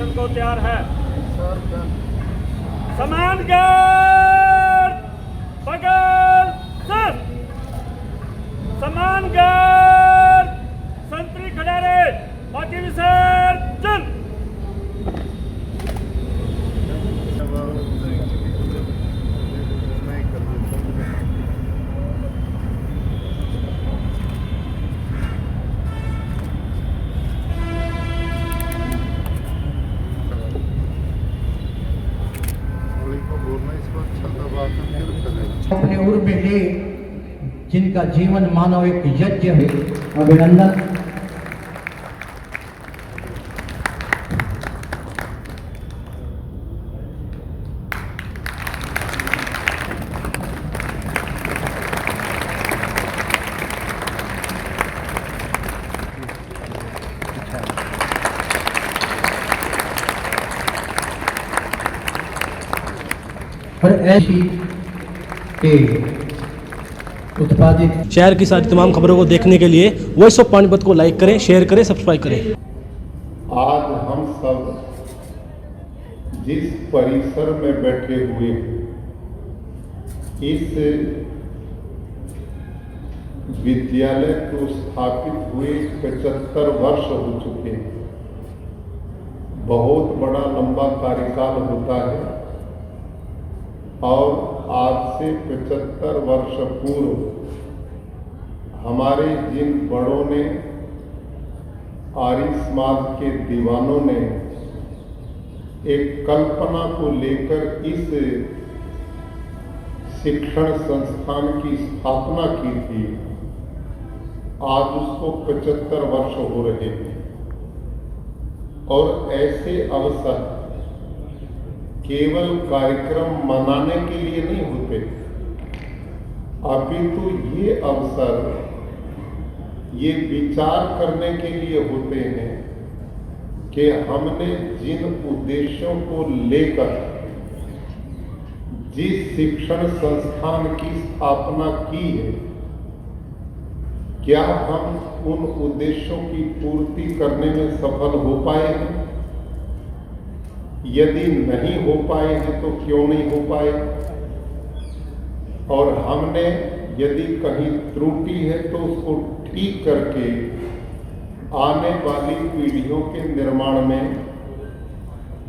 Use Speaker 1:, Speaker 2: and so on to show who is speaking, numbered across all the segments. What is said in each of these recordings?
Speaker 1: Action को तैयार है। समान गार्ड बगल सर, समान गार्ड संतरी खड़ा रहे, बाकी विसर्जन।
Speaker 2: अपने उर में ले जिनका जीवन मानव एक यज्ञ है, अभिनंदन। और ऐसी उत्पादित
Speaker 3: शहर की सारी तमाम खबरों को देखने के लिए वॉइस ऑफ पानीपत को लाइक करें, शेयर करें, सब्सक्राइब करें।
Speaker 4: आज हम सब जिस परिसर में बैठे हुए हैं, इस विद्यालय को स्थापित हुए 75 वर्ष हो चुके हैं। बहुत बड़ा लंबा कार्यकाल होता है और आज से 75 वर्ष पूर्व हमारे जिन बड़ों ने, आर्य समाज के दीवानों ने एक कल्पना को लेकर इस शिक्षण संस्थान की स्थापना की थी, आज उसको 75 वर्ष हो रहे हैं। और ऐसे अवसर केवल कार्यक्रम मनाने के लिए नहीं होते, अपितु ये अवसर ये विचार करने के लिए होते हैं कि हमने जिन उद्देश्यों को लेकर जिस शिक्षण संस्थान की स्थापना की है, क्या हम उन उद्देश्यों की पूर्ति करने में सफल हो पाए हैं? यदि नहीं हो पाए हैं तो क्यों नहीं हो पाए? और हमने यदि कहीं त्रुटि है तो उसको ठीक करके आने वाली पीढ़ियों के निर्माण में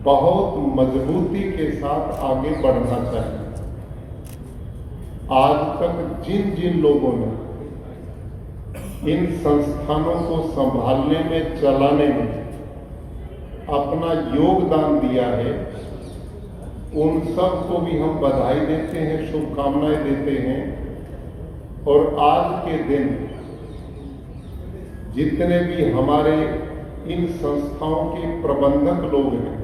Speaker 4: बहुत मजबूती के साथ आगे बढ़ना चाहिए। आज तक जिन जिन लोगों ने इन संस्थानों को संभालने में, चलाने में अपना योगदान दिया है, उन सब को भी हम बधाई देते हैं, शुभकामनाएं देते हैं। और आज के दिन जितने भी हमारे इन संस्थाओं के प्रबंधक लोग हैं,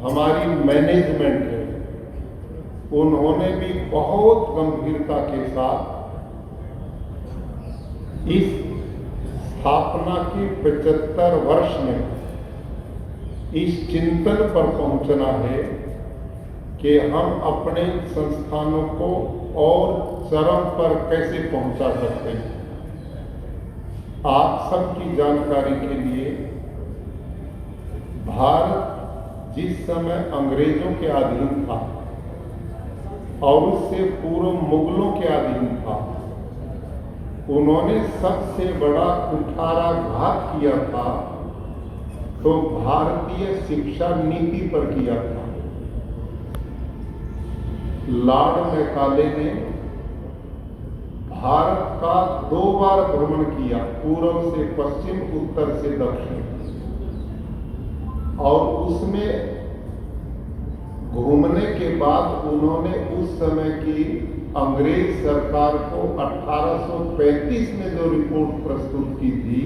Speaker 4: हमारी मैनेजमेंट है, उन्होंने भी बहुत गंभीरता के साथ इस स्थापना के 75 वर्ष में इस चिंतन पर पहुंचना है कि हम अपने संस्थानों को और चरम पर कैसे पहुंचा सकते हैं। आप सबकी जानकारी के लिए, भारत जिस समय अंग्रेजों के अधीन था और उससे पूर्व मुगलों के अधीन था, उन्होंने सबसे बड़ा कुठाराघात किया था तो भारतीय शिक्षा नीति पर किया था। लॉर्ड मैकाले ने भारत का 2 बार भ्रमण किया, पूर्व से पश्चिम, उत्तर से दक्षिण, और उसमें घूमने के बाद उन्होंने उस समय की अंग्रेज सरकार को 1835 में जो रिपोर्ट प्रस्तुत की थी,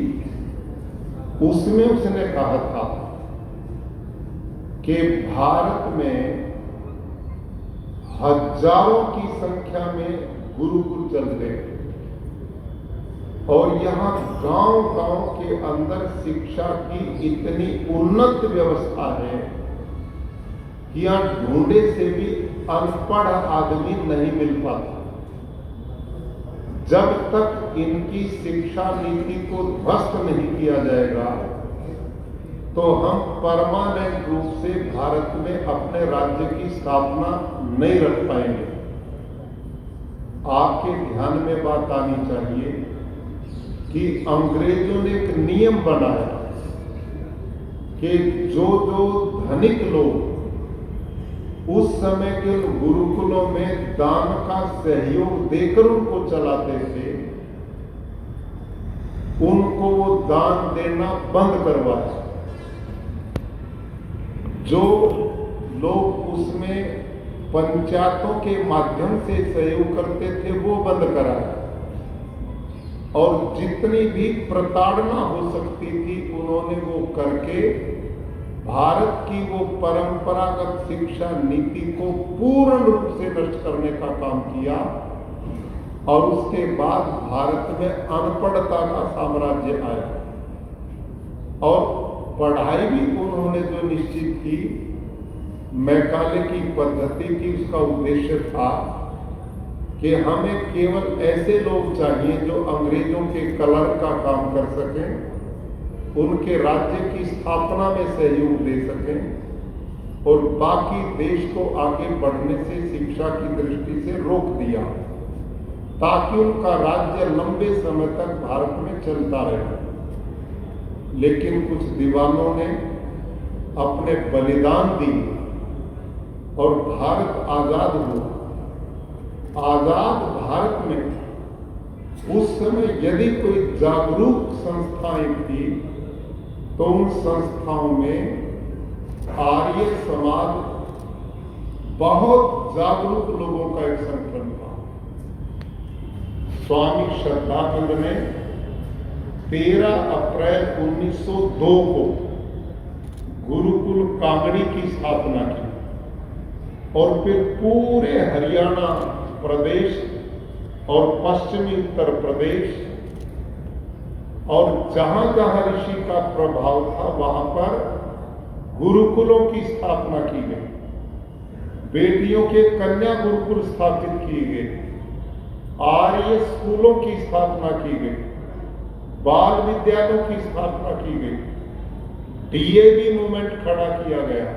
Speaker 4: उसमें उसने कहा था कि भारत में हजारों की संख्या में गुरुकुल चलते हैं और यहाँ गांव-गांव के अंदर शिक्षा की इतनी उन्नत व्यवस्था है कि यहाँ ढूंढे से भी अनपढ़ आदमी नहीं मिल पाता। जब तक इनकी शिक्षा नीति को ध्वस्त नहीं किया जाएगा, तो हम परमानेंट रूप से भारत में अपने राज्य की स्थापना नहीं रख पाएंगे। आपके ध्यान में बात आनी चाहिए कि अंग्रेजों ने एक नियम बनाया कि जो धनिक लोग उस समय के गुरुकुलों में दान का सहयोग देकर उनको चलाते थे, उनको वो दान देना बंद करवाया। जो लोग उसमें पंचायतों के माध्यम से सहयोग करते थे वो बंद कराया, और जितनी भी प्रताड़ना हो सकती थी उन्होंने वो करके भारत की वो परंपरागत शिक्षा नीति को पूर्ण रूप से नष्ट करने का काम किया। और उसके बाद भारत में अनपढ़ता का साम्राज्य आया, और पढ़ाई भी उन्होंने जो निश्चित की मैकाले की पद्धति की, उसका उद्देश्य था कि हमें केवल ऐसे लोग चाहिए जो अंग्रेजों के कलर का काम कर सकें, उनके राज्य की स्थापना में सहयोग दे सकें, और बाकी देश को आगे बढ़ने से शिक्षा की दृष्टि से रोक दिया, ताकि उनका राज्य लंबे समय तक भारत में चलता रहे। लेकिन कुछ दीवानों ने अपने बलिदान दिए और भारत आजाद हुआ। आजाद भारत में उस समय यदि कोई जागरूक संस्थाएं थी तो उन संस्थाओं में आर्य समाज बहुत जागरूक लोगों का एक संगठन था। स्वामी श्रद्धानंद ने 13 अप्रैल 1902 को गुरुकुल कांगड़ी की स्थापना की, और फिर पूरे हरियाणा प्रदेश और पश्चिमी उत्तर प्रदेश और जहां जहां ऋषि का प्रभाव था वहां पर गुरुकुलों की स्थापना की गई। बेटियों के कन्या गुरुकुल स्थापित किए गए, आर्य स्कूलों की स्थापना की गई, बाल विद्यालयों की स्थापना की गई, डीएवी मूवमेंट खड़ा किया गया,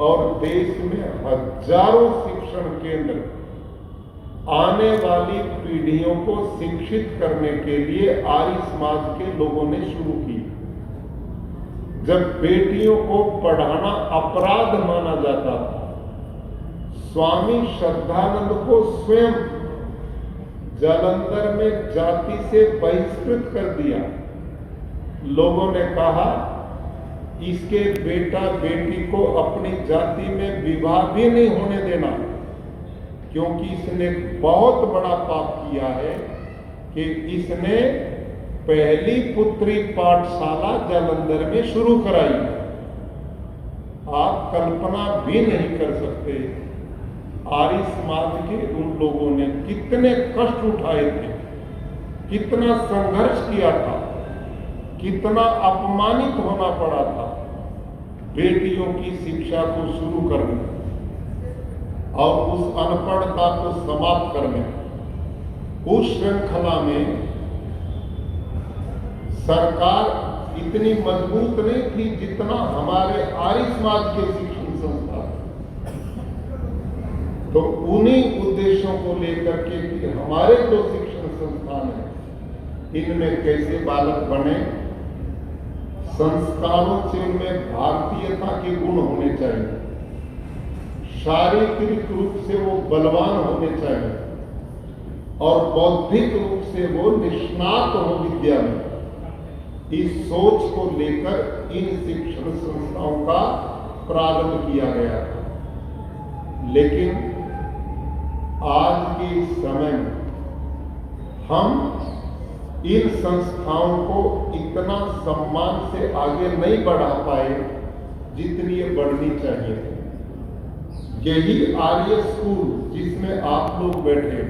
Speaker 4: और देश में हजारों शिक्षण केंद्र आने वाली पीढ़ियों को शिक्षित करने के लिए आर्य समाज के लोगों ने शुरू की। जब बेटियों को पढ़ाना अपराध माना जाता था, स्वामी श्रद्धानंद को स्वयं जालंधर में जाति से बहिष्कृत कर दिया। लोगों ने कहा इसके बेटा बेटी को अपनी जाति में विवाह भी नहीं होने देना, क्योंकि इसने बहुत बड़ा पाप किया है कि इसने पहली पुत्री पाठशाला जालंधर में शुरू कराई। आप कल्पना भी नहीं कर सकते आर्य समाज के उन लोगों ने कितने कष्ट उठाए थे, कितना संघर्ष किया था, कितना अपमानित होना पड़ा था बेटियों की शिक्षा को शुरू करने और उस अनपढ़ता को समाप्त करने। उस श्रृंखला में सरकार इतनी मजबूत नहीं थी जितना हमारे आर्य समाज के शिक्षण संस्थान। तो उन्हीं उद्देश्यों को लेकर के कि हमारे जो शिक्षण संस्थान है इनमें कैसे बालक बने, संस्कारों से उनमें भारतीयता के गुण होने चाहिए, शारीरिक रूप से वो बलवान होने चाहिए, और बौद्धिक रूप से वो निष्णात हो विद्या में। इस सोच को लेकर इन शिक्षण संस्थाओं का प्रारंभ किया गया था। लेकिन आज के इस समय में हम इन संस्थाओं को इतना सम्मान से आगे नहीं बढ़ा पाए जितनी ये बढ़नी चाहिए। यही आर्य स्कूल जिसमें आप लोग बैठे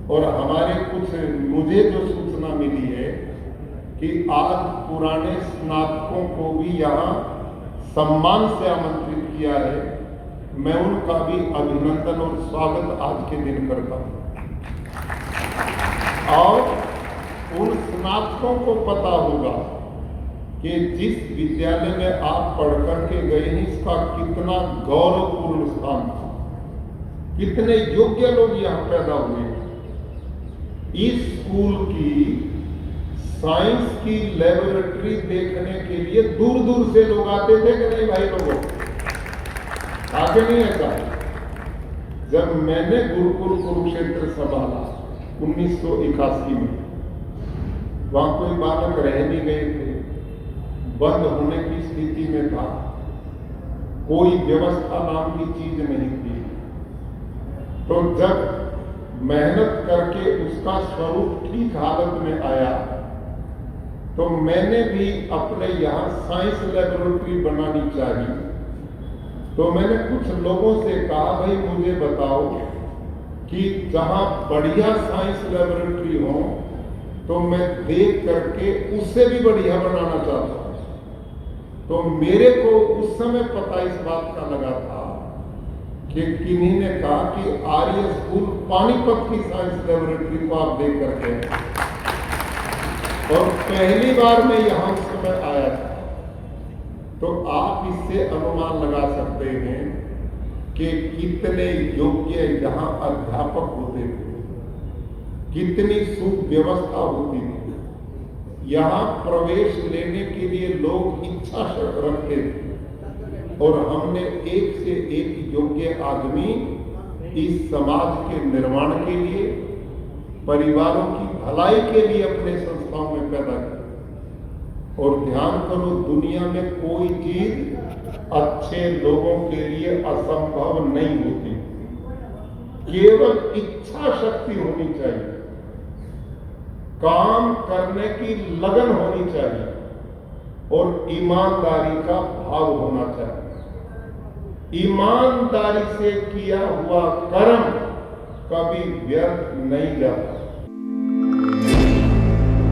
Speaker 4: और हमारे कुछ मुझे जो सूचना मिली है कि आज पुराने स्नातकों को भी यहाँ सम्मान से आमंत्रित किया है। मैं उनका भी अभिनंदन और स्वागत आज के दिन करता हूँ। और उन स्नातकों को पता होगा कि जिस विद्यालय में आप पढ़ करके गए हैं इसका कितना गौरवपूर्ण स्थान था, कितने योग्य लोग यहाँ पैदा हुए। इस स्कूल की साइंस की लेबोरेटरी देखने के लिए दूर दूर से लोग आते थे कि नहीं भाई लोगों? आगे नहीं ऐसा। जब मैंने गुरुकुल कुरुक्षेत्र संभाला 1981 में, वहां कोई बालक रह नहीं गए थे, बंद होने की स्थिति में था, कोई व्यवस्था नाम की चीज नहीं थी। तो जब मेहनत करके उसका स्वरूप ठीक हालत में आया तो मैंने भी अपने यहाँ साइंस लेबोरेटरी बनानी चाहिए। तो मैंने कुछ लोगों से कहा, भाई मुझे बताओ कि जहां बढ़िया साइंस लेबोरेटरी हो तो मैं देख करके उससे भी बढ़िया बनाना चाहता हूं। तो मेरे को उस समय पता इस बात का लगा था कि किन्हीं ने कहा कि आर्य स्कूल पानीपत की साइंस लेबोरेटरी को आप देख करके हैं। और पहली बार मैं यहां उस समय आया था। तो आप इससे अनुमान लगा सकते हैं कि कितने योग्य यहाँ अध्यापक होते थे, कितनी सुव्यवस्था होती थी। यहाँ प्रवेश लेने के लिए लोग इच्छा रखते थे और हमने एक से एक योग्य आदमी इस समाज के निर्माण के लिए, परिवारों की भलाई के लिए अपने संस्थाओं में पैदा किया। और ध्यान करो, दुनिया में कोई चीज अच्छे लोगों के लिए असंभव नहीं होती, केवल इच्छा शक्ति होनी चाहिए, काम करने की लगन होनी चाहिए और ईमानदारी का भाव होना चाहिए। ईमानदारी से किया हुआ कर्म कभी व्यर्थ नहीं जाता।